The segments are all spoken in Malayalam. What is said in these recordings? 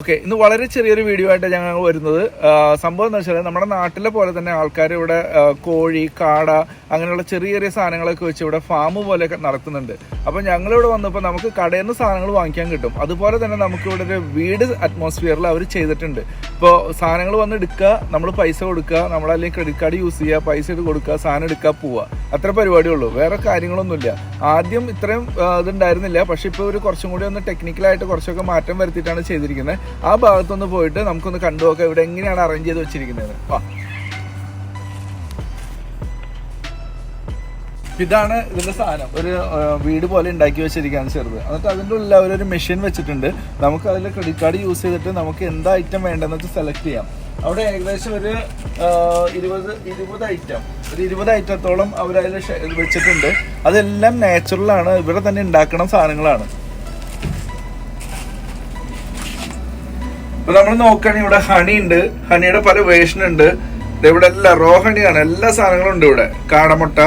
ഓക്കെ, ഇന്ന് വളരെ ചെറിയൊരു വീഡിയോ ആയിട്ട് ഞങ്ങൾ വരുന്നത്. സംഭവം എന്ന് വെച്ചാൽ നമ്മുടെ നാട്ടിലെ പോലെ തന്നെ ആൾക്കാർ ഇവിടെ കോഴി, കാട അങ്ങനെയുള്ള ചെറിയ ചെറിയ സാധനങ്ങളൊക്കെ വെച്ച് ഇവിടെ ഫാം പോലെയൊക്കെ നടത്തുന്നുണ്ട്. അപ്പോൾ ഞങ്ങളിവിടെ വന്നപ്പോൾ നമുക്ക് കടയിൽ നിന്ന് സാധനങ്ങൾ വാങ്ങിക്കാൻ കിട്ടും. അതുപോലെ തന്നെ നമുക്ക് ഇവിടെ ഒരു വീട് അറ്റ്മോസ്ഫിയറിൽ അവർ ചെയ്തിട്ടുണ്ട്. ഇപ്പോൾ സാധനങ്ങൾ വന്ന് എടുക്കുക, നമ്മൾ പൈസ കൊടുക്കുക, നമ്മളല്ലെങ്കിൽ ക്രെഡിറ്റ് കാർഡ് യൂസ് ചെയ്യുക, പൈസ ഇത് കൊടുക്കുക, സാധനം എടുക്കുക, പോവുക, അത്ര പരിപാടിയുള്ളൂ. വേറെ കാര്യങ്ങളൊന്നുമില്ല. ആദ്യം ഇത്രയും ഇതുണ്ടായിരുന്നില്ല, പക്ഷെ ഇപ്പോൾ ഒരു കുറച്ചും കൂടി ഒന്ന് ടെക്നിക്കലായിട്ട് കുറച്ചൊക്കെ മാറ്റം വരുത്തിയിട്ടാണ് ചെയ്തിരിക്കുന്നത്. ആ ഭാഗത്തൊന്ന് പോയിട്ട് നമുക്കൊന്ന് കണ്ടുനോക്കാം ഇവിടെ എങ്ങനെയാണ് അറേഞ്ച് ചെയ്ത് വെച്ചിരിക്കുന്നത്. ഇതാണ് ഇതിന്റെ സാധനം. ഒരു വീട് പോലെ ഉണ്ടാക്കി വെച്ചിരിക്കുകയാണ് ചെറുത്. എന്നിട്ട് അതിൻ്റെ ഉള്ളിൽ അവരൊരു മെഷീൻ വെച്ചിട്ടുണ്ട്. നമുക്ക് അതിൽ ക്രെഡിറ്റ് കാർഡ് യൂസ് ചെയ്തിട്ട് നമുക്ക് എന്താ ഐറ്റം വേണ്ടതെന്ന് വെച്ചാൽ സെലക്ട് ചെയ്യാം. അവിടെ ഏകദേശം ഒരു 20 ഐറ്റത്തോളം അവരതിൽ വെച്ചിട്ടുണ്ട്. അതെല്ലാം നാച്ചുറലാണ്, ഇവിടെ തന്നെ ഉണ്ടാക്കുന്ന സാധനങ്ങളാണ്. ഇപ്പൊ നമ്മൾ നോക്കുകയാണെങ്കിൽ ഇവിടെ ഹണി ഉണ്ട്, ഹണിയുടെ പല വേർഷൻ ഉണ്ട്. ഇവിടെ എല്ലാം റോ ഹണിയാണ്, എല്ലാ സാധനങ്ങളും ഉണ്ട്. ഇവിടെ കാടമുട്ട,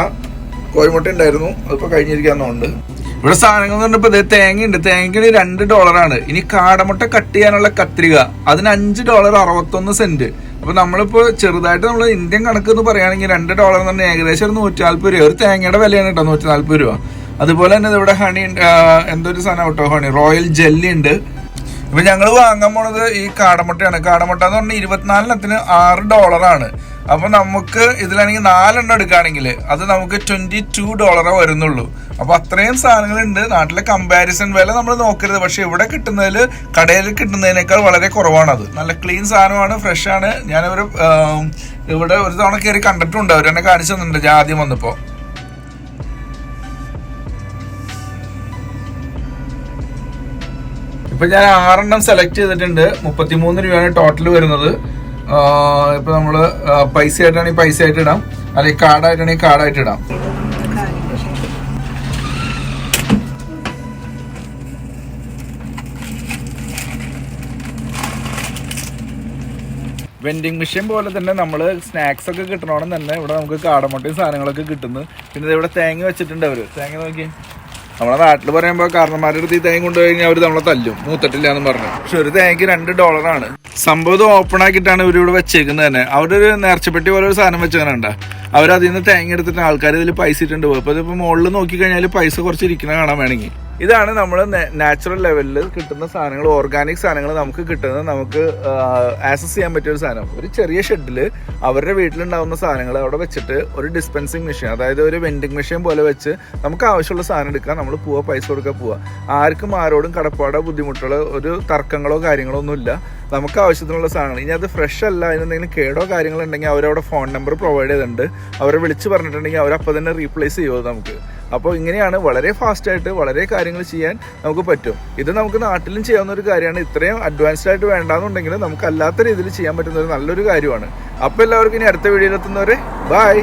കോഴിമുട്ട ഉണ്ടായിരുന്നു, അതിപ്പോ കഴിഞ്ഞിരിക്കാന്നുണ്ട്. ഇവിടെ സാധനങ്ങൾ എന്ന് പറഞ്ഞപ്പോ തേങ്ങ ഉണ്ട്. തേങ്ങയ്ക്ക് $2. ഇനി കാടമുട്ട കട്ട് ചെയ്യാനുള്ള കത്രിക, അതിന് $5.61. അപ്പൊ നമ്മളിപ്പോ ചെറുതായിട്ട് നമ്മൾ ഇന്ത്യൻ കണക്ക് എന്ന് പറയുകയാണെങ്കിൽ $2 എന്ന് പറഞ്ഞാൽ ഏകദേശം ഒരു 140 രൂപ. ഒരു തേങ്ങയുടെ വിലയാണ് കേട്ടോ, 140 രൂപ. അതുപോലെ തന്നെ ഇവിടെ ഹണി, എന്തൊരു സാധനം കേട്ടോ, ഹണി റോയൽ ജെല്ലി ഉണ്ട്. ഇപ്പൊ ഞങ്ങൾ വാങ്ങാൻ പോണത് ഈ കാടമുട്ടയാണ്. കാടമുട്ട എന്ന് പറഞ്ഞാൽ 24 $6. അപ്പൊ നമുക്ക് ഇതിലാണെങ്കിൽ 4 എടുക്കുകയാണെങ്കിൽ അത് നമുക്ക് $22 വരുന്നുള്ളൂ. അപ്പൊ അത്രയും സാധനങ്ങളുണ്ട്. നാട്ടിലെ കമ്പാരിസൺ വില നമ്മൾ നോക്കരുത്, പക്ഷെ ഇവിടെ കിട്ടുന്നതിൽ കടയിൽ കിട്ടുന്നതിനേക്കാൾ വളരെ കുറവാണത്. നല്ല ക്ലീൻ സാധനമാണ്, ഫ്രഷ് ആണ്. ഞാനൊരു ഇവിടെ ഒരു തവണ കയറി കണ്ടിട്ടുണ്ട്, അവരെന്നെ കാണിച്ചു തന്നിട്ടുണ്ട് ഞാൻ ആദ്യം വന്നപ്പോ. ഇപ്പൊ ഞാൻ 6 സെലക്ട് ചെയ്തിട്ടുണ്ട്. 33 രൂപയാണ് ടോട്ടൽ വരുന്നത്. ഇപ്പൊ നമ്മള് പൈസ ആയിട്ടാണെങ്കിൽ പൈസ ആയിട്ട് ഇടാം, അല്ലെങ്കിൽ കാർഡായിട്ടാണെങ്കിൽ കാർഡായിട്ട് ഇടാം. വെൻഡിങ് മെഷീൻ പോലെ തന്നെ നമ്മൾ സ്നാക്സ് ഒക്കെ കിട്ടണോണം തന്നെ ഇവിടെ നമുക്ക് കാടമുട്ടയും സാധനങ്ങളൊക്കെ കിട്ടുന്നു. പിന്നെ ഇവിടെ തേങ്ങ വെച്ചിട്ടുണ്ട് അവര്. തേങ്ങ നോക്കി, നമ്മളെ നാട്ടിൽ പറയുമ്പോൾ കാരണന്മാരുടെ അടുത്ത് ഈ തേങ്ങ കൊണ്ടുപോയി അവർ നമ്മളെ തല്ലും, മൂത്തിട്ടില്ല എന്ന് പറഞ്ഞു. പക്ഷെ ഒരു തേങ്ങയ്ക്ക് $2. സംഭവം ഓപ്പൺ ആക്കിയിട്ടാണ് ഇവർ ഇവിടെ വെച്ചേക്കുന്നത് തന്നെ. അവരൊരു നേർച്ചപ്പെട്ടി പോലെ ഒരു സാധനം വെച്ചേക്കണണ്ട. അവരതിൽ നിന്ന് തേങ്ങ എടുത്തിട്ട് ആൾക്കാർ ഇതിൽ പൈസ ഇട്ടുണ്ട് പോകും. അപ്പോൾ ഇതിപ്പോൾ മുകളിൽ നോക്കിക്കഴിഞ്ഞാൽ പൈസ കുറച്ച് ഇരിക്കണ കാണാൻ വേണമെങ്കിൽ. ഇതാണ് നമ്മൾ നാച്ചുറൽ ലെവലിൽ കിട്ടുന്ന സാധനങ്ങൾ, ഓർഗാനിക് സാധനങ്ങൾ നമുക്ക് കിട്ടുന്നത്, നമുക്ക് ആക്സസ് ചെയ്യാൻ പറ്റിയ ഒരു സാധനം. ഒരു ചെറിയ ഷെഡിൽ അവരുടെ വീട്ടിലുണ്ടാകുന്ന സാധനങ്ങൾ അവിടെ വെച്ചിട്ട് ഒരു ഡിസ്പെൻസിങ് മെഷീൻ, അതായത് ഒരു വെൻഡിങ് മെഷീൻ പോലെ വെച്ച് നമുക്ക് ആവശ്യമുള്ള സാധനം എടുക്കാം, നമ്മൾ പോവുക, പൈസ കൊടുക്കുക, പോവുക. ആർക്കും ആരോടും കടപ്പാടോ ബുദ്ധിമുട്ടുകളോ ഒരു തർക്കങ്ങളോ കാര്യങ്ങളോ ഒന്നുമില്ല. നമുക്ക് ആവശ്യത്തിനുള്ള സാധനങ്ങൾ. ഇനി അത് ഫ്രഷ് അല്ല, അതിനെന്തെങ്കിലും കേടോ കാര്യങ്ങളുണ്ടെങ്കിൽ അവരവിടെ ഫോൺ നമ്പർ പ്രൊവൈഡ് ചെയ്തിട്ടുണ്ട്. അവരെ വിളിച്ച് പറഞ്ഞിട്ടുണ്ടെങ്കിൽ അവരപ്പോൾ തന്നെ റീപ്ലേസ് ചെയ്യുമോ നമുക്ക്. അപ്പോൾ ഇങ്ങനെയാണ് വളരെ ഫാസ്റ്റായിട്ട് വളരെ കാര്യങ്ങൾ ചെയ്യാൻ നമുക്ക് പറ്റും. ഇത് നമുക്ക് നാട്ടിലും ചെയ്യാവുന്ന ഒരു കാര്യമാണ്. ഇത്രയും അഡ്വാൻസ്ഡ് ആയിട്ട് വേണ്ടാന്നുണ്ടെങ്കിൽ നമുക്ക് അല്ലാത്ത രീതിയിൽ ചെയ്യാൻ പറ്റുന്ന ഒരു നല്ലൊരു കാര്യമാണ്. അപ്പോൾ എല്ലാവർക്കും ഇനി അടുത്ത വീഡിയോയിൽ എത്തുന്നവരെ ബൈ.